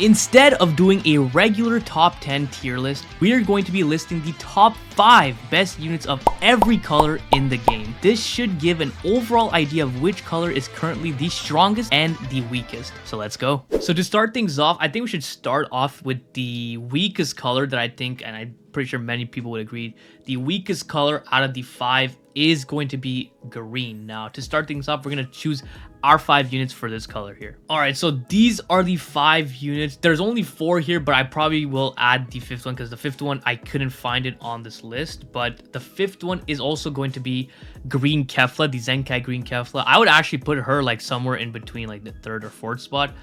Instead of doing a regular top 10 tier list, we are going to be listing the top 5 best units of every color in the game. This should give an overall idea of which color is currently the strongest and the weakest. So let's go. So to start things off, I think we should start off with the weakest color that I think, and I'm pretty sure many people would agree, the weakest color out of the 5 is going to be green. Now, to start things off, we're going to choose our 5 units for this color here. All right, so these are the 5 units. There's only 4 here, but I probably will add the 5th one because the 5th one, I couldn't find it on this list. But the 5th one is also going to be green Kefla, the Zenkai green Kefla. I would actually put her like somewhere in between like the 3rd or 4th spot.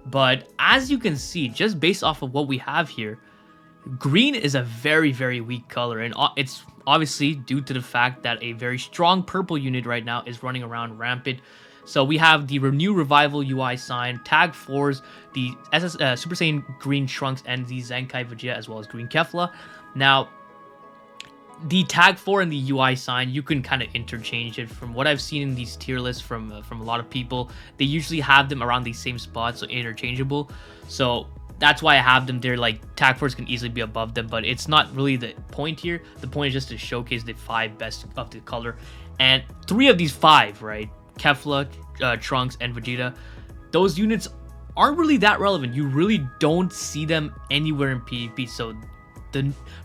But as you can see, just based off of what we have here, green is a very, very weak color, and it's obviously due to the fact that a very strong purple unit right now is running around rampant. So we have the Renew Revival UI sign, Tag 4s, the Super Saiyan Green Trunks, and the Zenkai Vegeta, as well as Green Kefla. Now, the Tag 4 and the UI sign, you can kind of interchange it. From what I've seen in these tier lists from a lot of people, they usually have them around the same spot, so interchangeable. So that's why I have them there. Like, Tag 4s can easily be above them, but it's not really the point here. The point is just to showcase the 5 best of the color. And 3 of these 5, right? Kefla, Trunks, and Vegeta, those units aren't really that relevant. You really don't see them anywhere in PvP. So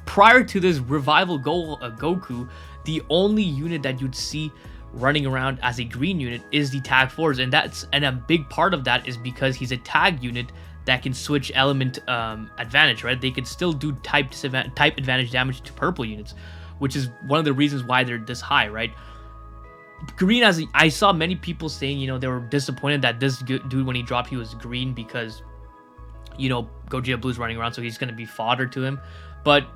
prior to this Revival Goku, the only unit that you'd see running around as a green unit is the Tag 4s, and a big part of that is because he's a tag unit that can switch element advantage, right? They can still do type advantage damage to purple units, which is one of the reasons why they're this high, right? Green, I saw many people saying, you know, they were disappointed that this dude, when he dropped, he was green because, you know, Gogeta Blue's running around, so he's going to be fodder to him. But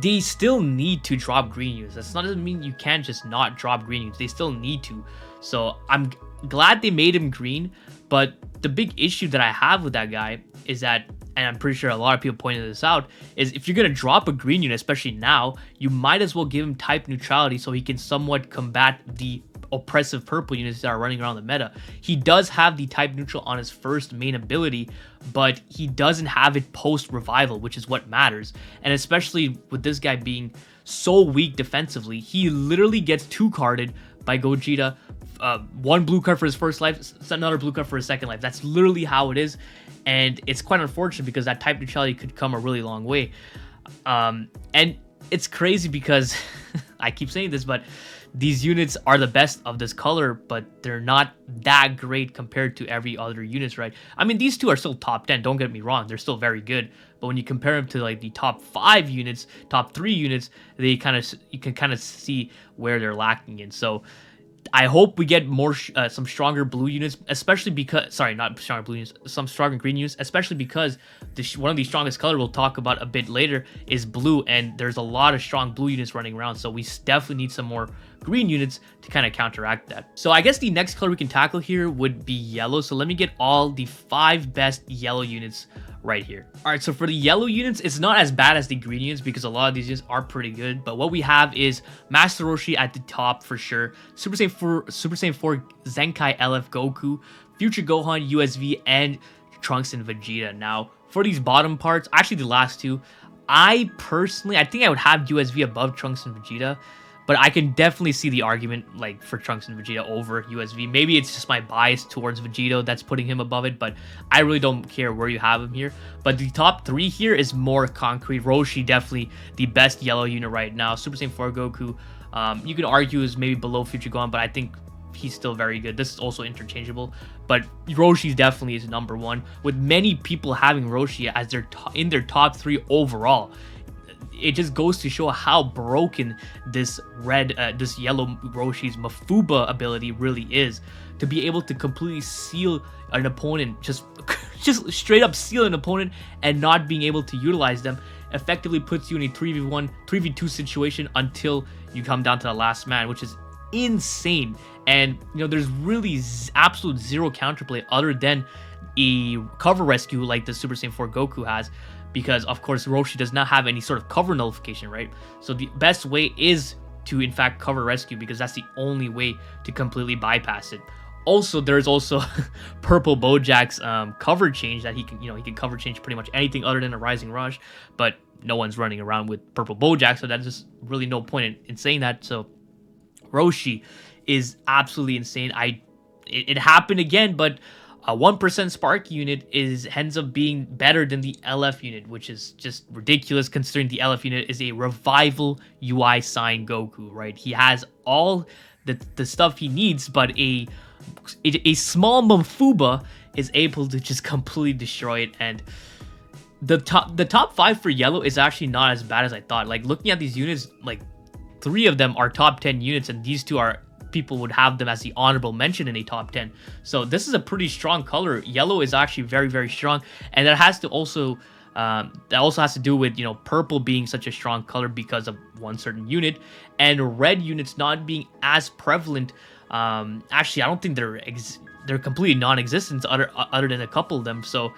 they still need to drop green units. That doesn't mean you can't just not drop green units. They still need to. So I'm glad they made him green, but the big issue that I have with that guy is that, and I'm pretty sure a lot of people pointed this out, is if you're going to drop a green unit, especially now, you might as well give him type neutrality so he can somewhat combat the oppressive purple units that are running around the meta. He does have the type neutral on his first main ability, but he doesn't have it post revival, which is what matters. And especially with this guy being so weak defensively, he literally gets 2-carded by Gogeta. 1 blue card for his first life, another blue card for his second life. That's literally how it is, and it's quite unfortunate because that type neutrality could come a really long way. And it's crazy because I keep saying this, but these units are the best of this color, but they're not that great compared to every other units, right? I mean, these two are still top 10, don't get me wrong, they're still very good, but when you compare them to like the top 5 units, top 3 units, you can kind of see where they're lacking in. So I hope we get more some stronger blue units, especially because, sorry, not stronger blue units, some stronger green units, especially because one of the strongest color we'll talk about a bit later is blue, and there's a lot of strong blue units running around, so we definitely need some more green units to kind of counteract that. So I guess the next color we can tackle here would be yellow. So let me get all the 5 best yellow units right here. All right, so for the yellow units, it's not as bad as the green units because a lot of these units are pretty good, but what we have is Master Roshi at the top for sure, Super Saiyan 4 Zenkai LF Goku, Future Gohan, USV, and Trunks and Vegeta. Now, for these bottom parts, actually the last 2, I think I would have USV above Trunks and Vegeta, but I can definitely see the argument like for Trunks and Vegeta over USV. Maybe it's just my bias towards Vegeta that's putting him above it, but I really don't care where you have him here. But the top 3 here is more concrete. Roshi, definitely the best yellow unit right now. Super Saiyan 4 Goku, you could argue is maybe below Future Gohan, but I think he's still very good. This is also interchangeable, but Roshi definitely is number 1, with many people having Roshi as in their top 3 overall. It just goes to show how broken this yellow Roshi's Mafuba ability really is, to be able to completely seal an opponent, just straight up seal an opponent and not being able to utilize them effectively puts you in a 3v1, 3v2 situation until you come down to the last man, which is insane. And you know, there's really absolute zero counterplay other than a cover rescue like the Super Saiyan 4 Goku has, because of course Roshi does not have any sort of cover nullification, right? So the best way is to in fact cover rescue, because that's the only way to completely bypass it. Also, there's also Purple Bojack's cover change that he can cover change pretty much anything other than a Rising Rush, but no one's running around with Purple Bojack, so that's just really no point in saying that. So Roshi is absolutely insane. It happened again, but a 1% Spark unit ends up being better than the LF unit, which is just ridiculous considering the LF unit is a revival UI sign Goku, right? He has all the stuff he needs, but a small Mafuba is able to just completely destroy it. And the top 5 for yellow is actually not as bad as I thought. Like, looking at these units, like 3 of them are top 10 units, and these 2 are, people would have them as the honorable mention in a top 10. So this is a pretty strong color. Yellow is actually very, very strong, and that has to also has to do with, you know, purple being such a strong color because of one certain unit, and red units not being as prevalent. Actually, I don't think they're completely non-existent other than a couple of them. So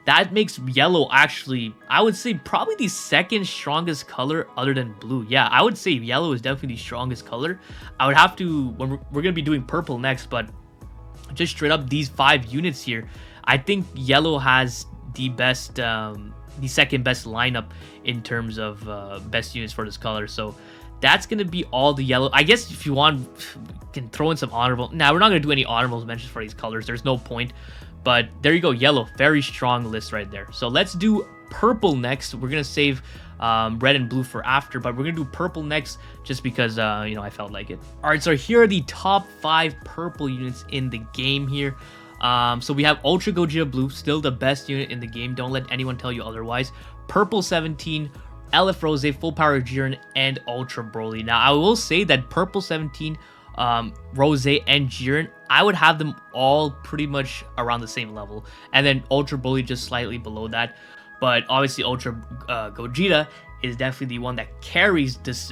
that makes yellow actually, I would say, probably the second strongest color other than blue. Yeah, I would say yellow is definitely the strongest color. I would have to, when we're going to be doing purple next, but just straight up these 5 units here, I think yellow has the best, the second best lineup in terms of best units for this color. So that's going to be all the yellow. I guess if you want, you can throw in some honorable. Now, we're not going to do any honorable mentions for these colors. There's no point. But there you go, yellow, very strong list right there. So let's do purple next. We're gonna save red and blue for after, but we're gonna do purple next just because you know, I felt like it. All right, so here are the top 5 purple units in the game here. So we have Ultra Gogeta Blue, still the best unit in the game. Don't let anyone tell you otherwise. Purple 17, LF Rose, Full Power GRN, and Ultra Broly. Now I will say that Purple 17, Rose, and GRN, I would have them all pretty much around the same level, and then Ultra Broly just slightly below that. But obviously Ultra Gogeta is definitely the one that carries this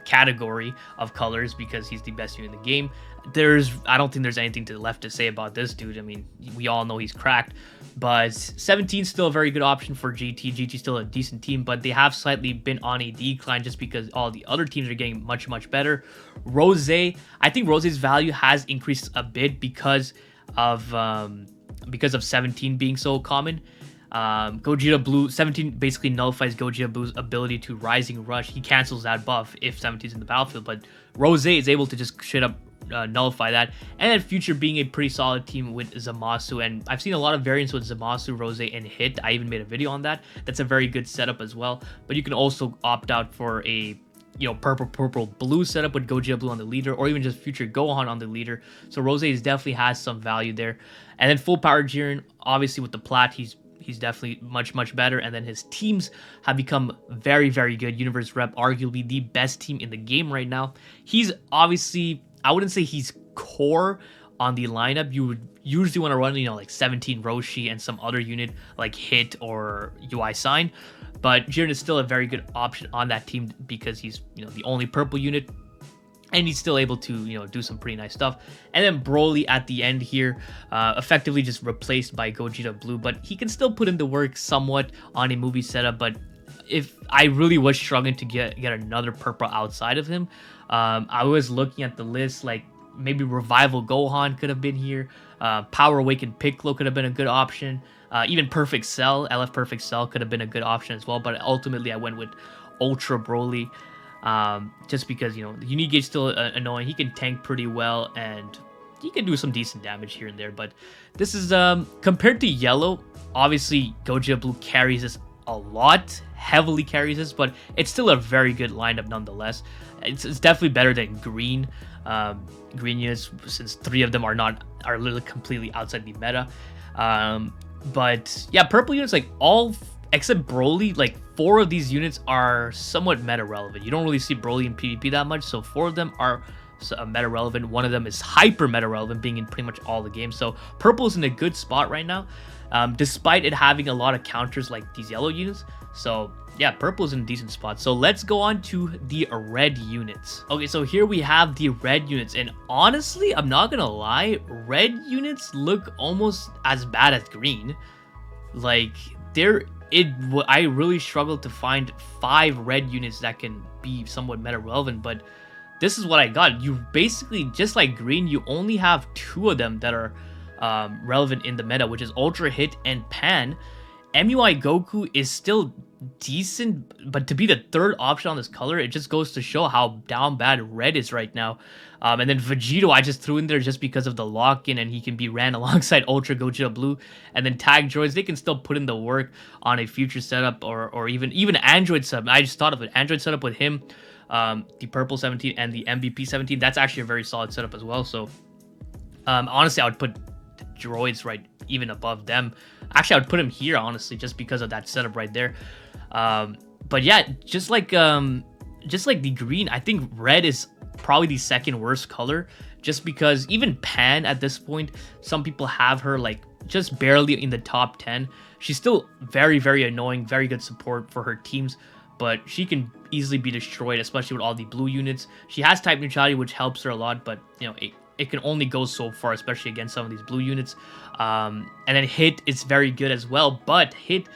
category of colors because he's the best unit in the game. I don't think there's anything left to say about this dude. I mean, we all know he's cracked. But 17 is still a very good option for GT. GT's still a decent team, but they have slightly been on a decline just because all the other teams are getting much, much better. Rose, I think Rose's value has increased a bit because of 17 being so common. Gogeta Blue, 17 basically nullifies Gogeta Blue's ability to Rising Rush. He cancels that buff if 17 is in the battlefield, but Rose is able to just straight up nullify that. And then Future being a pretty solid team with Zamasu, and I've seen a lot of variants with Zamasu, Rose, and Hit. I even made a video on that. That's a very good setup as well. But you can also opt out for a, you know, purple blue setup with Gogeta Blue on the leader, or even just Future Gohan on the leader. So Rose definitely has some value there. And then Full Power Jiren, obviously with the plat, he's definitely much better. And then his teams have become very, very good. Universe Rep, arguably the best team in the game right now. He's obviously, I wouldn't say he's core on the lineup. You would usually want to run, you know, like 17 Roshi and some other unit like Hit or UI Sign. But Jiren is still a very good option on that team because he's, you know, the only purple unit. And he's still able to, you know, do some pretty nice stuff. And then Broly at the end here, effectively just replaced by Gogeta Blue. But he can still put in the work somewhat on a movie setup. But if I really was struggling to get another purple outside of him, I was looking at the list, like maybe Revival Gohan could have been here. Power Awakened Piccolo could have been a good option. Even Perfect Cell, LF Perfect Cell could have been a good option as well. But ultimately I went with Ultra Broly. Just because, you know, the unique gauge is still annoying. He can tank pretty well and he can do some decent damage here and there. But this is compared to yellow, obviously Gogeta Blue carries this a lot, heavily carries this, but it's still a very good lineup nonetheless. It's definitely better than green. Green units, since 3 of them are literally completely outside the meta. But yeah, purple units, like all except Broly, like 4 of these units are somewhat meta relevant. You don't really see Broly in PvP that much, so 4 of them are meta relevant. 1 of them is hyper meta relevant, being in pretty much all the games. So purple is in a good spot right now, despite it having a lot of counters like these yellow units. So yeah, purple is in a decent spot. So let's go on to the red units. Okay, so here we have the red units, and honestly, I'm not gonna lie, red units look almost as bad as green. Like I really struggled to find 5 red units that can be somewhat meta relevant, but this is what I got. You basically, just like green, you only have 2 of them that are relevant in the meta, which is Ultra Hit and Pan. MUI Goku is still decent, but to be the 3rd option on this color, it just goes to show how down bad red is right now. And then Vegito I just threw in there just because of the lock-in, and he can be ran alongside Ultra Gogeta Blue. And then Tag Droids, they can still put in the work on a future setup, or even Android sub. I just thought of it. Android setup with him, the Purple 17 and the MVP 17. That's actually a very solid setup as well. So honestly, I would put the droids right even above them. Actually, I would put him here, honestly, just because of that setup right there. But yeah, just like the green, I think red is probably the 2nd worst color, just because even Pan at this point, some people have her like just barely in the top 10. She's still very, very annoying, very good support for her teams, but she can easily be destroyed, especially with all the blue units. She has type neutrality, which helps her a lot, but you know, it can only go so far, especially against some of these blue units. And then Hit is very good as well, but Hit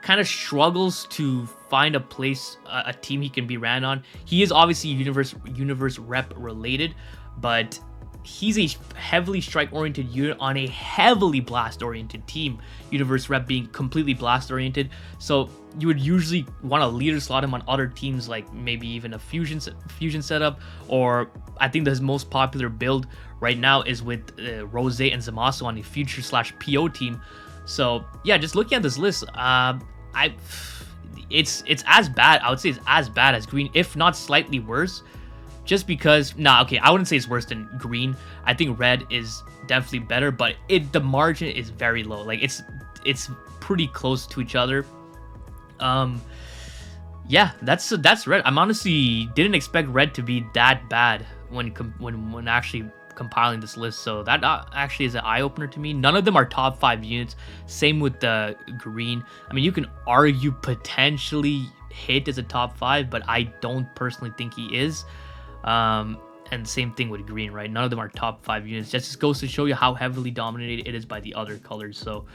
kind of struggles to find a place, a team he can be ran on. He is obviously universe rep related, but he's a heavily strike oriented unit on a heavily blast oriented team. Universe rep being completely blast oriented, so you would usually want to leader slot him on other teams, like maybe even a fusion setup, or I think the most popular build right now is with Rose and Zamasu on the future / PO team. So yeah, just looking at this list, it's as bad. I would say it's as bad as green, if not slightly worse. Just because, okay, I wouldn't say it's worse than green. I think red is definitely better, but the margin is very low. Like it's pretty close to each other. Yeah, that's red. I'm honestly didn't expect red to be that bad when actually compiling this list, so that actually is an eye-opener to me. None of them are top 5 units. Same with the green. I mean, you can argue potentially Hit as a top 5, but I don't personally think he is. And same thing with green, right? None of them are top 5 units. That just goes to show you how heavily dominated it is by the other colors. So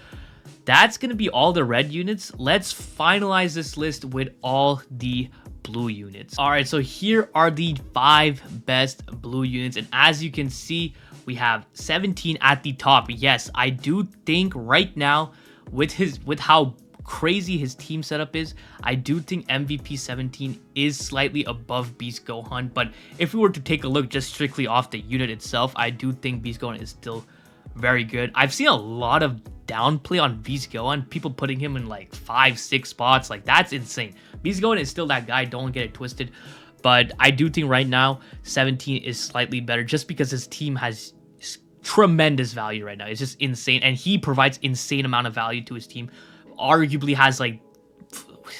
that's gonna be all the red units. Let's finalize this list with all the blue units. All right, so here are the 5 best blue units, and as you can see, we have 17 at the top. Yes, I do think right now with how crazy his team setup is, I do think MVP 17 is slightly above Beast Gohan. But if we were to take a look just strictly off the unit itself, I do think Beast Gohan is still very good. I've seen a lot of downplay on Beast Gohan, people putting him in like 5-6 spots. Like, that's insane. Beast Gohan is still that guy, don't get it twisted. But I do think right now 17 is slightly better, just because his team has tremendous value right now. It's just insane, and he provides insane amount of value to his team. Arguably has, like,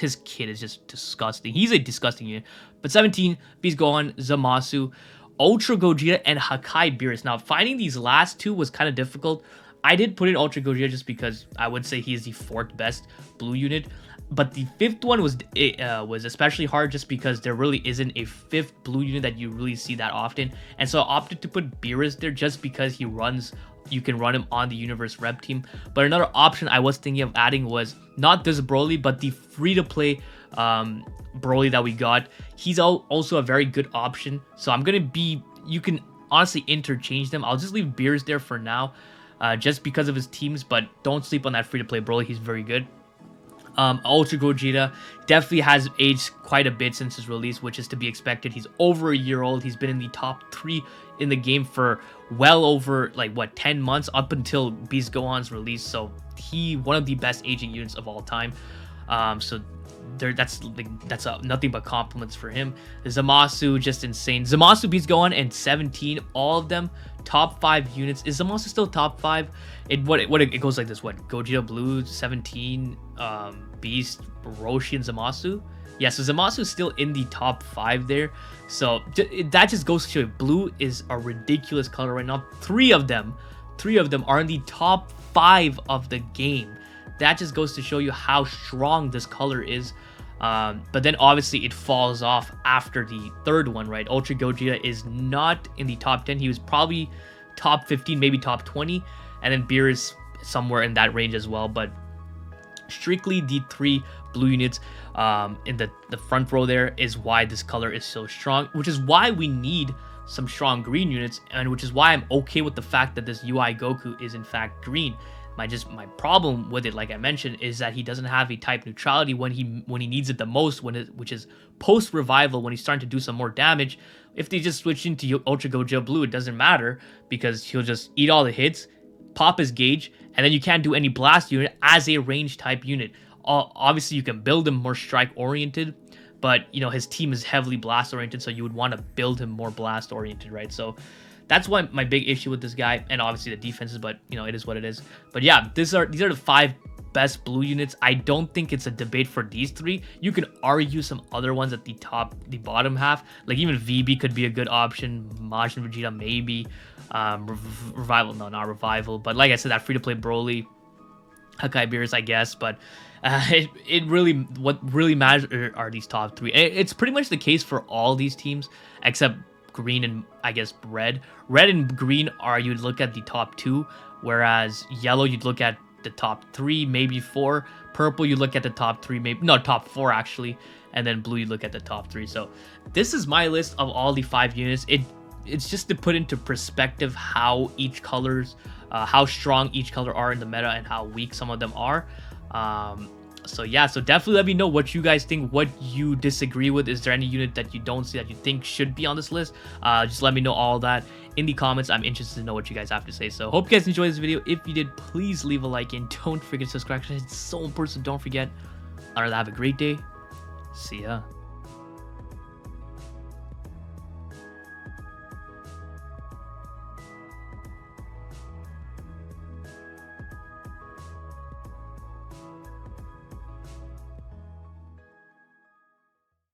his kid is just disgusting. He's a disgusting unit. But 17, Beast Gohan, Zamasu, Ultra Gogeta, and Hakai Beerus. Now, finding these last 2 was kind of difficult. I did put in Ultra Gogeta just because I would say he is the 4th best blue unit. But the 5th one was especially hard, just because there really isn't a 5th blue unit that you really see that often. And so I opted to put Beerus there just because you can run him on the Universe Rep team. But another option I was thinking of adding was not this Broly, but the free-to-play Broly that we got. He's also a very good option. So you can honestly interchange them. I'll just leave Beerus there for now, just because of his teams, but don't sleep on that free-to-play Broly. He's very good. Ultra Gogeta definitely has aged quite a bit since his release, which is to be expected. He's over a year old. He's been in the top 3 in the game for well over, like, what, 10 months, up until Beast Gohan's release. So one of the best aging units of all time. So that's nothing but compliments for him. Zamasu, just insane. Zamasu, Beast Gohan, and 17, all of them top 5 units. Is Zamasu still top 5? It goes like this: what, Gogeta Blue, 17, Beast, Roshi, and Zamasu. Yeah, so Zamasu is still in the top 5 there. So that just goes to show you, blue is a ridiculous color right now. 3 of them are in the top 5 of the game. That just goes to show you how strong this color is. But then obviously it falls off after the 3rd one, right? Ultra Gogeta is not in the top 10. He was probably top 15, maybe top 20. And then Beerus somewhere in that range as well. But Strictly the 3 blue units in the front row there is why this color is so strong, which is why we need some strong green units, and which is why I'm okay with the fact that this UI Goku is in fact green. My problem with it, like I mentioned, is that he doesn't have a type neutrality when he needs it the most, which is post revival, when he's starting to do some more damage. If they just switch into Ultra Gogeta Blue, it doesn't matter because he'll just eat all the hits, pop his gauge, and then you can't do any blast unit as a range type unit. Obviously, you can build him more strike oriented, but you know his team is heavily blast oriented, so you would want to build him more blast oriented, right? So that's why my big issue with this guy, and obviously the defenses, but you know it is what it is. But yeah, these are the 5 best blue units. I don't think it's a debate for these 3. You can argue some other ones at the bottom half, like even VB could be a good option. Majin Vegeta maybe. Revival, no, not Revival, but like I said, that free-to-play Broly, Hakai Beerus, I guess. But what really matters are these top 3. It's pretty much the case for all these teams except green and I guess red. Red and green are, you'd look at the top 2, whereas yellow you'd look at the top 3, maybe 4. Purple you look at the top 3, maybe no, top 4 actually, and then blue you look at the top 3. So this is my list of all the 5 units. It's just to put into perspective how each colors, how strong each color are in the meta and how weak some of them are. So yeah, so definitely let me know what you guys think, what you disagree with. Is there any unit that you don't see that you think should be on this list? Just let me know all that in the comments. I'm interested to know what you guys have to say. So hope you guys enjoyed this video. If you did, please leave a like and don't forget to subscribe. It's so important, so don't forget. Have a great day. See ya.